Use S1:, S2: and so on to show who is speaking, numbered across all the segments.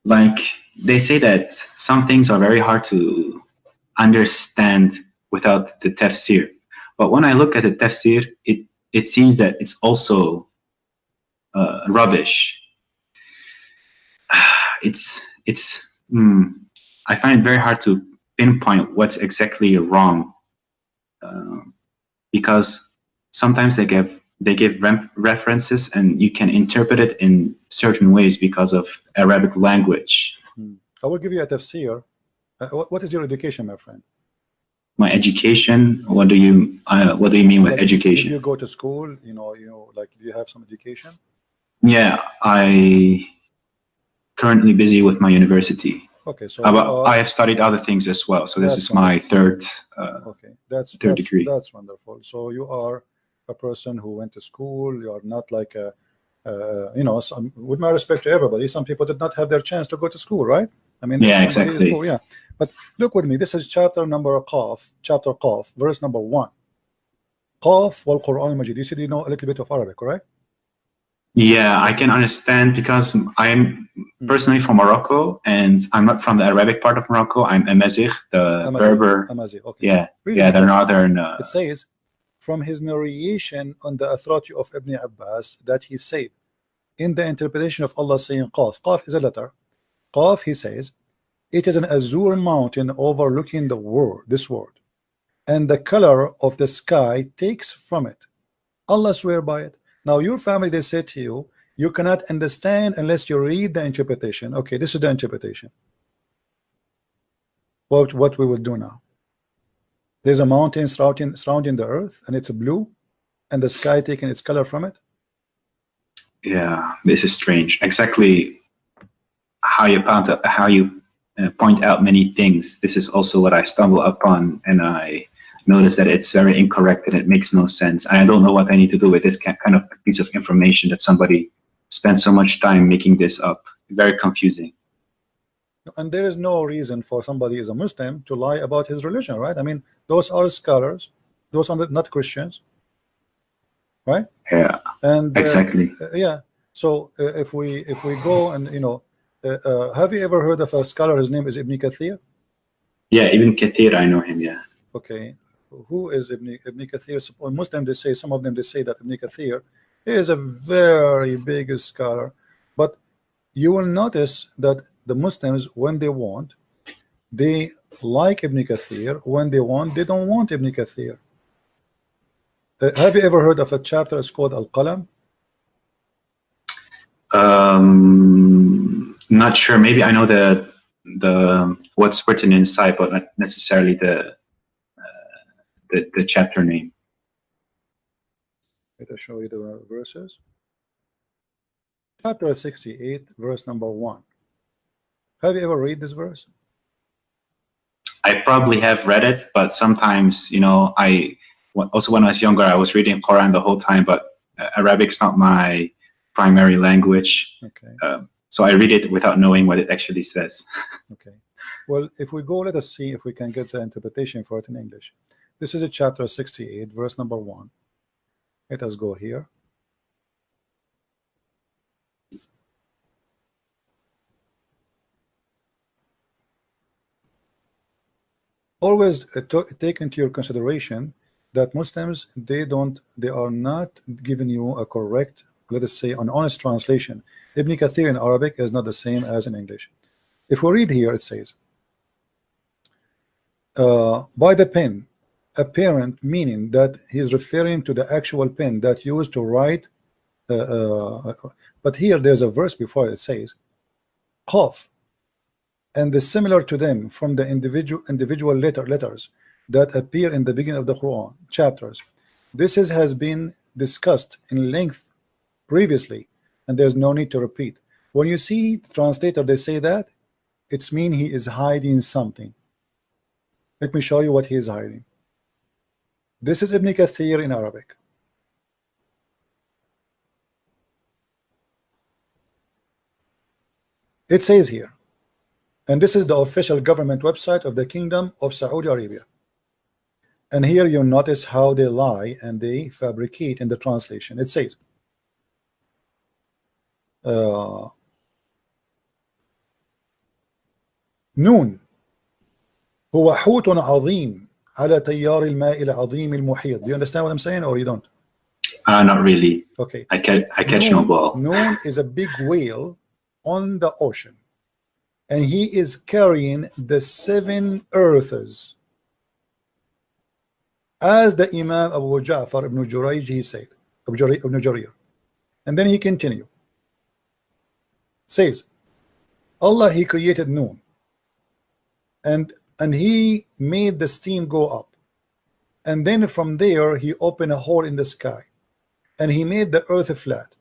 S1: like they say that some things are very hard to understand without the tafsir. But when I look at the tafsir, it seems that it's also rubbish. It's I find it very hard to pinpoint what's exactly wrong, uh, because sometimes they give references and you can interpret it in certain ways because of Arabic language.
S2: I will give you a tafsir. What is your education, my friend?
S1: My education. What do you mean with
S2: Like,
S1: education?
S2: did you go to school? Like, do you have some education?
S1: Yeah, I currently busy with my university.
S2: Okay, so
S1: I have studied other things as well. So this is my third.
S2: Okay, that's
S1: degree.
S2: That's wonderful. So you are a person who went to school. You are not like a, with my respect to everybody, some people did not have their chance to go to school, right? I mean,
S1: yeah,
S2: somebody
S1: exactly.
S2: is poor, yeah. But look with me. This is chapter Qaf, verse number 1. Qaf wal Quran al-Majid. You said you know a little bit of Arabic, correct?
S1: Yeah, I can understand because I'm personally from Morocco and I'm not from the Arabic part of Morocco. I'm Amazigh, the Berber.
S2: Amazigh, okay.
S1: Yeah,
S2: really,
S1: yeah, the northern.
S2: It says, from his narration on the authority of Ibn Abbas, that he said, in the interpretation of Allah saying Qaf. Qaf is a letter. Qaf, he says, it is an azure mountain overlooking this world, and the color of the sky takes from it. Allah swear by it. Now your family, they say to you, you cannot understand unless you read the interpretation. Okay, this is the interpretation. What we will do now. There's a mountain surrounding the earth, and it's blue, and the sky taking its color from it.
S1: Yeah, this is strange. Exactly how you point out many things. This is also what I stumble upon, and I notice that it's very incorrect and it makes no sense. And I don't know what I need to do with this kind of piece of information that somebody spent so much time making this up. Very confusing.
S2: And there is no reason for somebody as a Muslim to lie about his religion, right? I mean, those are scholars, those are not Christians, right?
S1: Yeah,
S2: and
S1: exactly.
S2: Yeah. So if we go and have you ever heard of a scholar? His name is Ibn Kathir.
S1: Yeah, Ibn Kathir, I know him. Yeah.
S2: Okay, who is Ibn Kathir? Muslims, they say, some of them, they say that Ibn Kathir is a very big scholar, but you will notice that the Muslims, when they want, they like Ibn Kathir. When they want, they don't want Ibn Kathir. Have you ever heard of a chapter? It's called Al-Qalam.
S1: Not sure. Maybe I know the what's written inside, but not necessarily the chapter name.
S2: Let me show you the verses. Chapter 68, verse number 1. Have you ever read this verse?
S1: I probably have read it, but sometimes, also when I was younger, I was reading Quran the whole time, but Arabic's not my primary language.
S2: Okay.
S1: So I read it without knowing what it actually says.
S2: Okay. Well, if we go, let us see if we can get the interpretation for it in English. This is a chapter 68, verse number 1. Let us go here. Always take into your consideration that Muslims, they are not giving you a correct, let us say, an honest translation. Ibn Kathir in Arabic is not the same as in English. If we read here, it says, by the pen, apparent, meaning that he's referring to the actual pen that used to write. But here there's a verse before it says, Qaf, and the similar to them from the individual letters that appear in the beginning of the Quran chapters. This has been discussed in length previously, and there's no need to repeat. When you see translator, they say that it's mean he is hiding something. Let me show you what he is hiding. This is Ibn Kathir in Arabic. It says here, and this is the official government website of the Kingdom of Saudi Arabia. And here you notice how they lie and they fabricate in the translation. It says, نون هو حوت عظيم على تيار الماء العظيم المحيط. Do you understand what I'm saying or you don't?
S1: Not really.
S2: Okay.
S1: I catch no ball.
S2: Noon is a big whale on the ocean, and he is carrying the 7 earths, as the Imam Abu Ja'far ibn Jurayj he said, ibn Jarir. And then he continued, says, Allah, he created Noon, and he made the steam go up, and then from there he opened a hole in the sky, and he made the earth flat,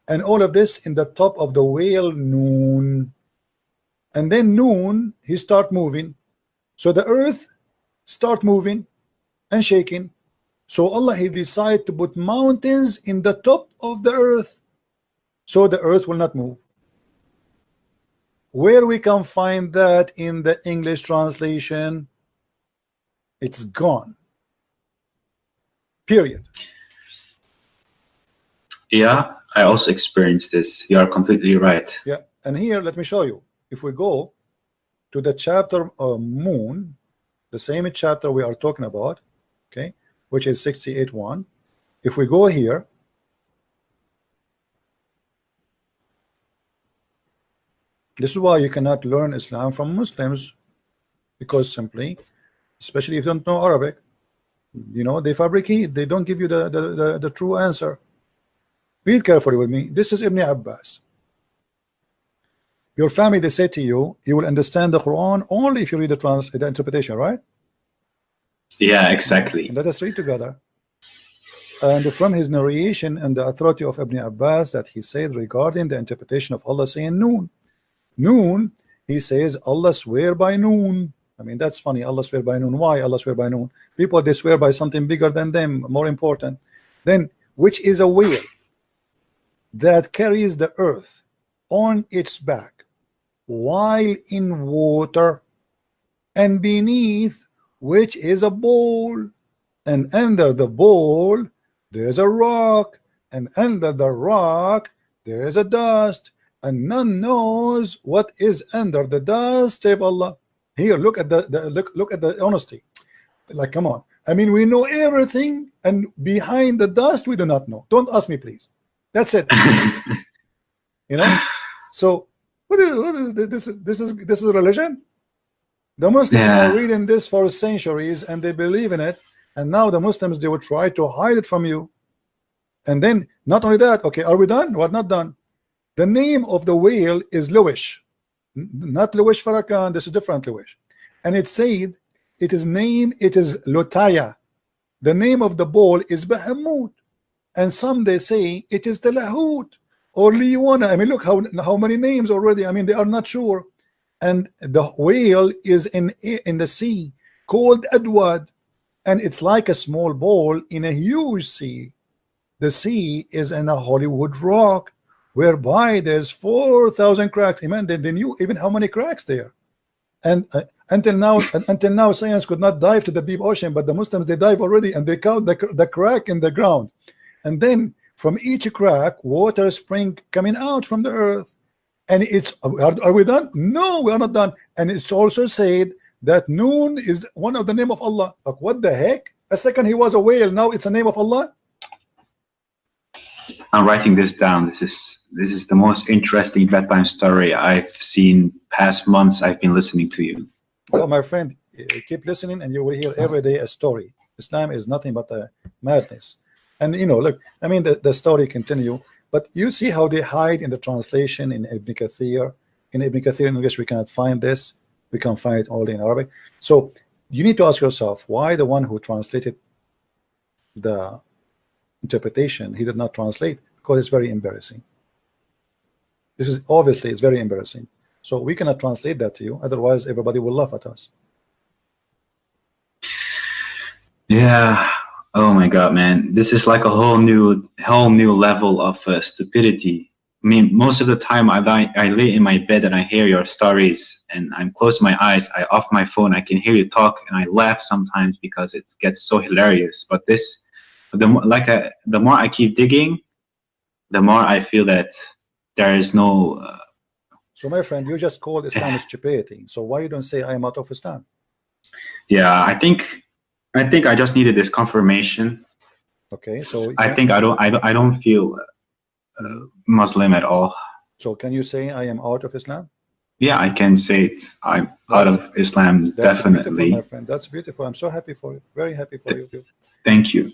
S2: and all of this in the top of the whale Noon. And then Noon, he start moving, so the earth start moving and shaking. So Allah, he decided to put mountains in the top of the earth, so the earth will not move. Where we can find that in the English translation? It's gone. Period.
S1: Yeah, I also experienced this. You are completely right.
S2: Yeah, and here let me show you. If we go to the chapter of Moon, the same chapter we are talking about, okay, which is 68:1. If we go here, this is why you cannot learn Islam from Muslims, because simply, especially if you don't know Arabic, you know, they fabricate, they don't give you the true answer. Read carefully with me. This is Ibn Abbas. Your family, they say to you, you will understand the Quran only if you read the interpretation, right?
S1: Yeah, exactly.
S2: And let us read together. And from his narration and the authority of Ibn Abbas, that he said regarding the interpretation of Allah saying Noon. Noon, he says Allah swear by Noon. I mean, that's funny. Allah swear by Noon. Why Allah swear by Noon? People, they swear by something bigger than them, more important. Then, which is a whale that carries the earth on its back while in water, and beneath which is a bowl, and under the bowl there's a rock, and under the rock there is a dust, and none knows what is under the dust save Allah. Here, look at look at the honesty. Like, come on. I mean, we know everything, and behind the dust we do not know. Don't ask me, please. That's it. You know. So what is this? This is religion. The Muslims are reading this for centuries, and they believe in it. And now the Muslims, they will try to hide it from you. And then not only that, okay, are we done? We're not done. The name of the whale is Luwish, not Luwish Farrakhan. This is different Luwish. And it said it is Lotaya. The name of the bowl is Bahamut, and some they say it is the Lahut or Liwana. I mean, look how many names already. I mean, they are not sure. And the whale is in the sea called Adwad, and it's like a small bowl in a huge sea. The sea is in a Hollywood rock, whereby there's 4,000 cracks. Amen. They knew even how many cracks there. And until now, science could not dive to the deep ocean, but the Muslims, they dive already, and they count the crack in the ground. And then from each crack, water spring coming out from the earth. And it's, are we done? No, we are not done. And it's also said that Noon is one of the name of Allah. Like, what the heck? A second he was a whale, now it's a name of Allah.
S1: I'm writing this down. This is the most interesting bedtime story I've seen past months. I've been listening to you.
S2: Well, my friend, keep listening, and you will hear every day a story. Islam is nothing but a madness. And you know, look, I mean, the story continue, but you see how they hide in the translation in Ibn Kathir. In Ibn Kathir in English, we cannot find this. We can find it only in Arabic. So you need to ask yourself, why the one who translated the interpretation, he did not translate? Because it's very embarrassing. This is obviously, it's very embarrassing. So we cannot translate that to you, otherwise everybody will laugh at us.
S1: Yeah. Oh my God, man, this is like a whole new level of stupidity. I mean, most of the time I lay in my bed and I hear your stories, and I'm close my eyes, I off my phone, I can hear you talk, and I laugh sometimes because it gets so hilarious. But this, the more I keep digging, the more I feel that there is no
S2: So my friend, you just called Islam stupidity. So why you don't say I am out of Islam?
S1: Yeah, I think I just needed this confirmation.
S2: Okay, so
S1: I think I don't feel Muslim at all.
S2: So can you say I am out of Islam?
S1: Yeah, I can say it. I'm out of Islam,
S2: That's beautiful, my
S1: definitely.
S2: friend. That's beautiful. I'm so happy for you. Very happy for you.
S1: Thank you.